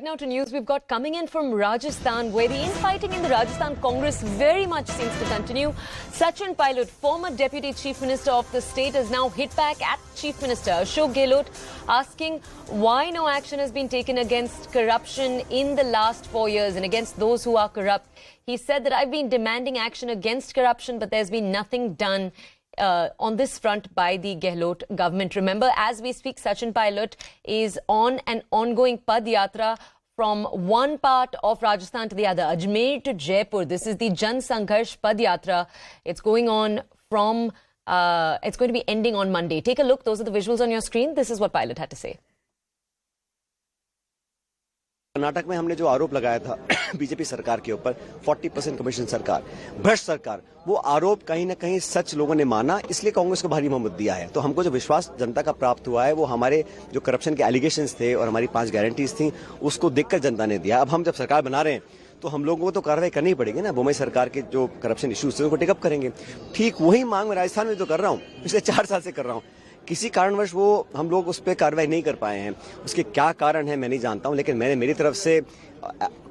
right now to news we've got coming in from Rajasthan, where the infighting in the Rajasthan Congress very much seems to continue. Sachin Pilot, former Deputy Chief Minister of the state, has now hit back at Chief Minister Ashok Gehlot, asking why no action has been taken against corruption in the last 4 years and against those who are corrupt. He said that I've been demanding action against corruption, but there's been nothing done on this front by the Gehlot government. Remember, as we speak, Sachin Pilot is on an ongoing Pad Yatra from one part of Rajasthan to the other, Ajmer to Jaipur. This is the Jan Sangharsh Pad Yatra. It's going on from, it's going to be ending on Monday. Take a look. Those are the visuals on your screen. This is what Pilot had to say. Karnataka में हमने जो आरोप लगाया था BJP सरकार के ऊपर 40% commission सरकार, भ्रष्ट सरकार, वो आरोप कहीं ना कहीं सच लोगों ने माना, इसलिए कांग्रेस को भारी बहुमत दिया है। तो हमको जो विश्वास जनता का प्राप्त हुआ है वो हमारे जो करप्शन के एलिगेशंस थे और हमारी 5 गारंटीज थी उसको देखकर जनता ने दिया। अब हम जब सरकार बना रहे हैं तो हम लोगों को तो कार्रवाई करनी ही पड़ेगी ना। बोमई सरकार के जो करप्शन इश्यूज थे उनको टेकअप करेंगे। ठीक वही मांग मैं राजस्थान में जो कर रहा हूँ, पिछले 4 साल से कर रहा हूँ। किसी कारणवश वो हम लोग उस पर कार्रवाई नहीं कर पाए हैं। उसके क्या कारण है मैं नहीं जानता हूं, लेकिन मैंने मेरी तरफ से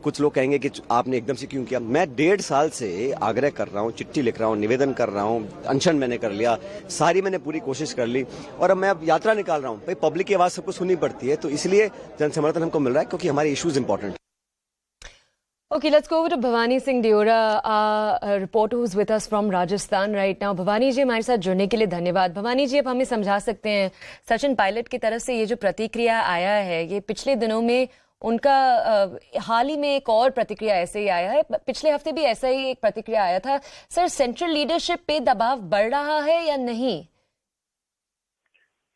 कुछ लोग कहेंगे कि आपने एकदम से क्यों किया। मैं 1.5 साल से आग्रह कर रहा हूं, चिट्ठी लिख रहा हूं, निवेदन कर रहा हूं, अनशन मैंने कर लिया, सारी मैंने पूरी कोशिश कर ली और अब मैं अब यात्रा निकाल रहा हूं। भाई पब्लिक की आवाज सबको सुननी पड़ती है, तो इसलिए जन समर्थन हमको मिल रहा है क्योंकि हमारे issues important. Okay, let's go over to Bhavani Singh Deora, a reporter who's with us from Rajasthan right now. Bhavani जी, हमारे साथ जुड़ने के लिए धन्यवाद। भवानी जी, अब हमें समझा सकते हैं सचिन पायलट की तरफ से ये जो प्रतिक्रिया आया है, ये पिछले दिनों में उनका हाल ही में एक और प्रतिक्रिया ऐसे ही आया है, पिछले हफ्ते भी ऐसा ही एक प्रतिक्रिया आया था। सर, सेंट्रल लीडरशिप पे दबाव बढ़ रहा है या नहीं?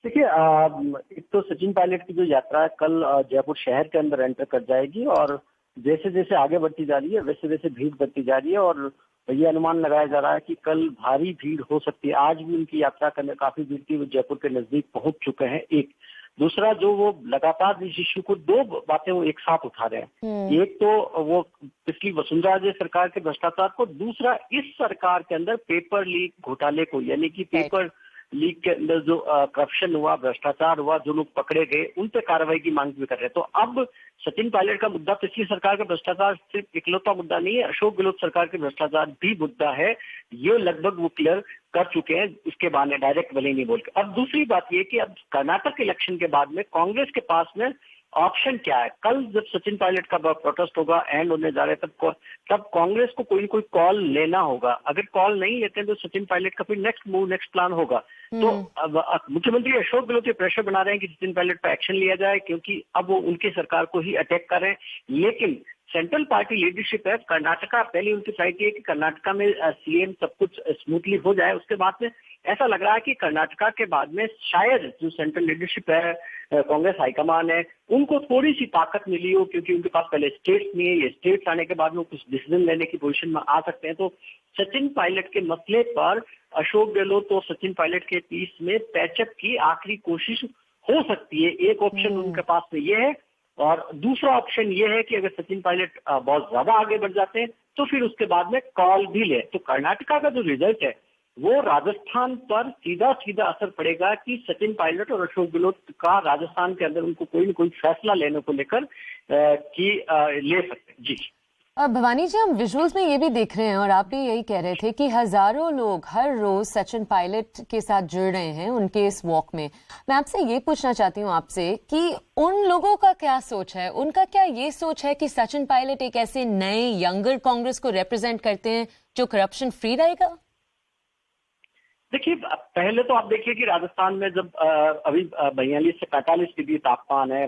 देखिए, एक तो सचिन पायलट की जो यात्रा है कल जयपुर शहर के अंदर एंटर कर जाएगी और जैसे जैसे आगे बढ़ती जा रही है वैसे वैसे भीड़ बढ़ती जा रही है और ये अनुमान लगाया जा रहा है कि कल भारी भीड़ हो सकती है। आज भी उनकी यात्रा करने काफी भीड़ थी, वो जयपुर के नजदीक पहुंच चुके हैं। एक दूसरा, जो वो लगातार इस इश्यू को 2 बातें वो एक साथ उठा रहे हैं। एक तो वो पिछली वसुंधरा राजे सरकार के भ्रष्टाचार को, दूसरा इस सरकार के अंदर पेपर लीक घोटाले को, यानी कि पेपर लीक के अंदर जो करप्शन हुआ, भ्रष्टाचार हुआ, जो लोग पकड़े गए उन पे कार्रवाई की मांग भी कर रहे हैं। तो अब सचिन पायलट का मुद्दा पिछली सरकार का भ्रष्टाचार सिर्फ इकलौता मुद्दा नहीं है, अशोक गहलोत सरकार के भ्रष्टाचार भी मुद्दा है। ये लगभग वो क्लियर कर चुके हैं, उसके बाद में डायरेक्ट भले ही नहीं बोल के। अब दूसरी बात ये कि अब कर्नाटक इलेक्शन के बाद में कांग्रेस के पास में ऑप्शन क्या है। कल जब सचिन पायलट का प्रोटेस्ट होगा, एंड होने जा रहे हैं, तब कांग्रेस को कोई ना कोई कॉल लेना होगा। अगर कॉल नहीं लेते हैं तो सचिन पायलट का फिर नेक्स्ट मूव, नेक्स्ट प्लान होगा। तो अब मुख्यमंत्री अशोक गहलोत प्रेशर बना रहे हैं कि सचिन पायलट पर एक्शन लिया जाए, क्योंकि अब वो उनकी सरकार को ही अटैक कर रहे हैं। लेकिन सेंट्रल पार्टी लीडरशिप है कर्नाटका, पहले उनकी प्रायोरिटी है कि कर्नाटका में सीएम सब कुछ स्मूथली हो जाए। उसके बाद में ऐसा लग रहा है कि कर्नाटका के बाद में शायद जो सेंट्रल लीडरशिप है, कांग्रेस हाईकमान है, उनको थोड़ी सी ताकत मिली हो, क्योंकि उनके पास पहले स्टेट्स नहीं है। ये स्टेट्स आने के बाद में कुछ डिसीजन लेने की पोजीशन में आ सकते हैं। तो सचिन पायलट के मसले पर अशोक गहलोत और सचिन पायलट के बीच में पैचअप की आखिरी कोशिश हो सकती है। एक ऑप्शन उनके पास में ये है और दूसरा ऑप्शन ये है कि अगर सचिन पायलट बहुत ज्यादा आगे बढ़ जाते हैं तो फिर उसके बाद में कॉल भी ले। तो कर्नाटका का जो रिजल्ट है वो राजस्थान पर सीधा सीधा असर पड़ेगा कि सचिन पायलट और अशोक गहलोत का राजस्थान के अंदर उनको कोई न कोई फैसला लेने को लेकर ले सकते हैं। जी भवानी जी, हम विजुअल्स में ये भी देख रहे हैं और आप भी यही कह रहे थे कि हजारों लोग हर रोज सचिन पायलट के साथ जुड़ रहे हैं उनके इस वॉक में। मैं आपसे ये पूछना चाहती हूँ आपसे कि उन लोगों का क्या सोच है, उनका क्या ये सोच है कि सचिन पायलट एक ऐसे नए यंगर कांग्रेस को रिप्रेजेंट करते हैं जो करप्शन फ्री रहेगा? देखिए, पहले तो आप देखिए कि राजस्थान में जब अभी 42 से 45 डिग्री तापमान है,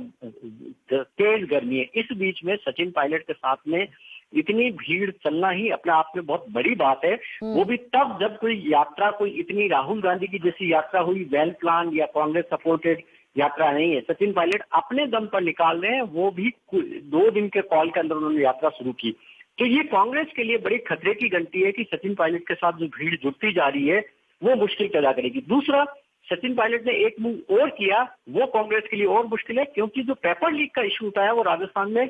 तेज गर्मी है, इस बीच में सचिन पायलट के साथ में इतनी भीड़ चलना ही अपने आप में बहुत बड़ी बात है। वो भी तब जब कोई यात्रा, कोई इतनी राहुल गांधी की जैसी यात्रा हुई, वेल प्लान या कांग्रेस सपोर्टेड यात्रा नहीं है। सचिन पायलट अपने दम पर निकाल रहे हैं, वो भी 2 दिन के कॉल के अंदर उन्होंने यात्रा शुरू की। तो ये कांग्रेस के लिए बड़ी खतरे की घंटी है कि सचिन पायलट के साथ जो भीड़ जुटती जा रही है वो मुश्किल पैदा करेगी। दूसरा, सचिन पायलट ने एक मूव और किया, वो कांग्रेस के लिए और मुश्किल है, क्योंकि जो पेपर लीक का इशू उठाया वो राजस्थान में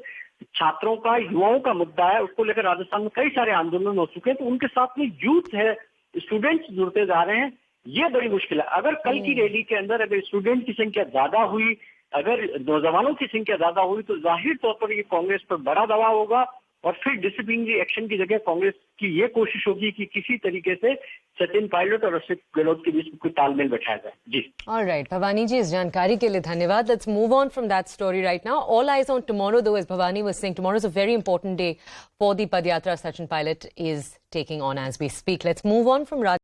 छात्रों का, युवाओं का मुद्दा है। उसको लेकर राजस्थान में कई सारे आंदोलन हो चुके हैं, तो उनके साथ में यूथ है, स्टूडेंट्स जुड़ते जा रहे हैं। ये बड़ी मुश्किल है। अगर कल की रैली के अंदर अगर स्टूडेंट की संख्या ज्यादा हुई, अगर नौजवानों की संख्या ज्यादा हुई तो जाहिर तौर पर ये कांग्रेस पर बड़ा दबाव होगा और फिर डिसिप्लिनरी एक्शन की जगह कांग्रेस की ये कोशिश होगी कि किसी तरीके से सचिन पायलट और अशोक गहलोत के बीच में कोई तालमेल बैठाया जाए। जी ऑलराइट भवानी जी, इस जानकारी के लिए धन्यवाद. Let's move on from that story right now. All eyes on tomorrow though, as Bhavani was saying, tomorrow is a very important day for the Padyatra Sachin Pilot is taking on as we speak. Let's move on from